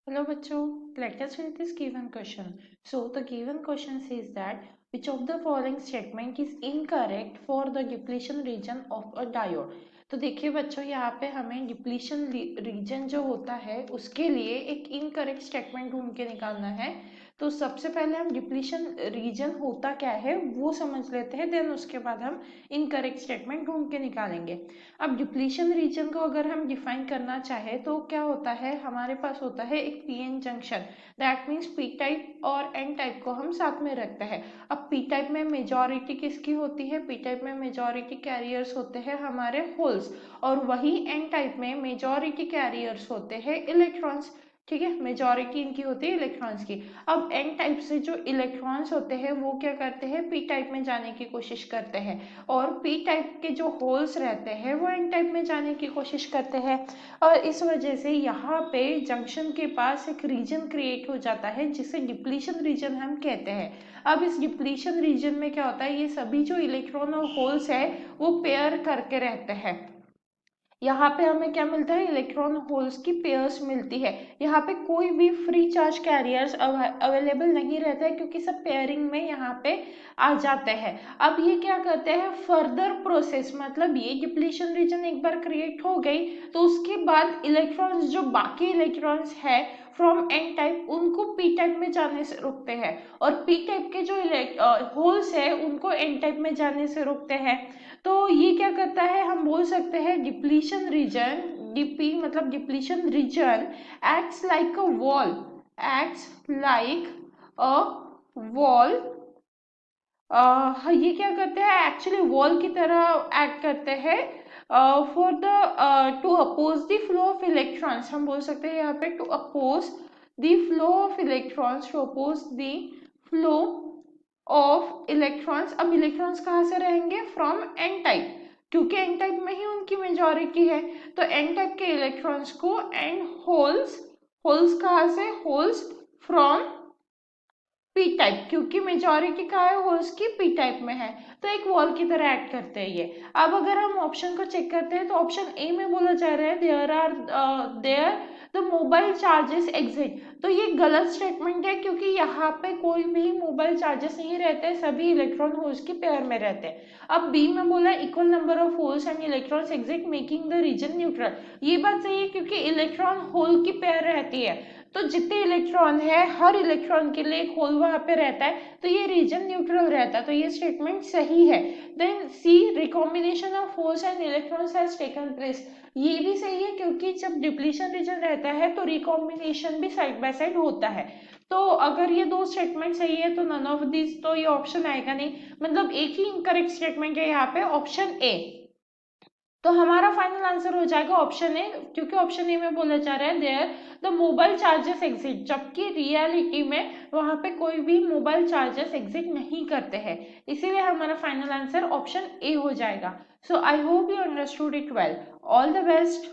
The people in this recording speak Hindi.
Hello bachcho, let us read this given question. So the given question says that which of the following statement is incorrect for the depletion region of a diode. तो देखिए बच्चों यहाँ पे हमें डिप्लीशन रीजन जो होता है उसके लिए एक इनकरेक्ट स्टेटमेंट ढूंढ के निकालना है। तो सबसे पहले हम डिप्लीशन रीजन होता क्या है वो समझ लेते हैं, देन उसके बाद हम इनकरेक्ट स्टेटमेंट ढूंढ के निकालेंगे। अब डिप्लीशन रीजन को अगर हम डिफाइन करना चाहे तो क्या होता है, हमारे पास होता है एक PN junction, that means P type और एन टाइप को हम साथ में रखते हैं। अब पी टाइप में मेजॉरिटी किसकी होती है, पी टाइप में मेजॉरिटी कैरियर्स होते हैं हमारे होल्स, और वही एन टाइप में मेजॉरिटी कैरियर्स होते हैं इलेक्ट्रॉन्स। ठीक है, मेजॉरिटी इनकी होती है इलेक्ट्रॉन्स की। अब एन टाइप से जो इलेक्ट्रॉन्स होते हैं वो क्या करते हैं, पी टाइप में जाने की कोशिश करते हैं, और पी टाइप के जो होल्स रहते हैं वो एन टाइप में जाने की कोशिश करते हैं। और इस वजह से यहाँ पे जंक्शन के पास एक रीजन क्रिएट हो जाता है जिसे डिप्लीशन रीजन हम कहते हैं। अब इस डिप्लीशन रीजन में क्या होता है, ये सभी जो इलेक्ट्रॉन और होल्स है वो पेयर करके रहते हैं। यहाँ पे हमें क्या मिलता है, इलेक्ट्रॉन होल्स की पेयर्स मिलती है। यहाँ पे कोई भी फ्री चार्ज कैरियर्स अवेलेबल नहीं रहता है क्योंकि सब पेयरिंग में यहाँ पे आ जाते हैं। अब ये क्या करते हैं, फर्दर प्रोसेस, मतलब ये डिप्लीशन रीजन एक बार क्रिएट हो गई तो उसके बाद इलेक्ट्रॉन्स, जो बाकी इलेक्ट्रॉन्स है फ्रॉम एन टाइप, उनको पी टाइप में जाने से रोकते हैं, और पी टाइप के जो होल्स है उनको एन टाइप में जाने से रोकते हैं। तो ये क्या करता है, हम बोल सकते हैं डिप्लीशन रीजन, डीपी मतलब depletion region acts like a wall, acts like a wall. ये क्या करते हैं, एक्चुअली वॉल की तरह एक्ट करते हैं for the to oppose the flow of electrons. हम बोल सकते हैं यहाँ पे to oppose the flow of electrons, to oppose the flow of electrons. अब इलेक्ट्रॉन्स कहाँ से रहेंगे, फ्रॉम एन टाइप, क्योंकि एन टाइप में ही उनकी मेजॉरिटी है। तो एन टाइप के इलेक्ट्रॉन्स को एंड होल्स, होल्स कहाँ से, होल्स फ्रॉम पी टाइप, क्योंकि मेजॉरिटी का है होल्स की पी टाइप में है, तो एक वॉल की तरह एक्ट करते हैं ये। अब अगर हम ऑप्शन को चेक करते हैं तो ऑप्शन ए में बोला जा रहा है there the mobile charges exist. तो ये गलत स्टेटमेंट है क्योंकि यहाँ पे कोई भी मोबाइल चार्जेस नहीं रहते, सभी इलेक्ट्रॉन होल्स की पेयर में रहते हैं। अब बी में बोला equal number of holes and electrons exist making the region neutral. ये बात सही है क्योंकि इलेक्ट्रॉन होल की पेयर रहती है, तो जितने इलेक्ट्रॉन है हर इलेक्ट्रॉन के लिए एक होल वहां पे रहता है, तो ये रीजन न्यूट्रल रहता है, तो ये स्टेटमेंट सही है। Then C, recombination of holes and electrons has taken place. ये भी सही है क्योंकि जब डिप्लीशन रीजन रहता है तो रिकॉम्बिनेशन भी साइड बाय साइड होता है। तो अगर ये दो स्टेटमेंट सही है तो नन ऑफ दिस, तो ये ऑप्शन आएगा नहीं, मतलब एक ही इनकरेक्ट स्टेटमेंट है यहाँ पे, ऑप्शन ए। तो हमारा फाइनल आंसर हो जाएगा ऑप्शन ए, क्योंकि ऑप्शन ए में बोला जा रहा है there the mobile charges exist, जबकि रियलिटी में वहां पे कोई भी मोबाइल चार्जेस एग्जिट नहीं करते हैं, इसीलिए हमारा फाइनल आंसर ऑप्शन ए हो जाएगा। So I hope you understood it well. All the best.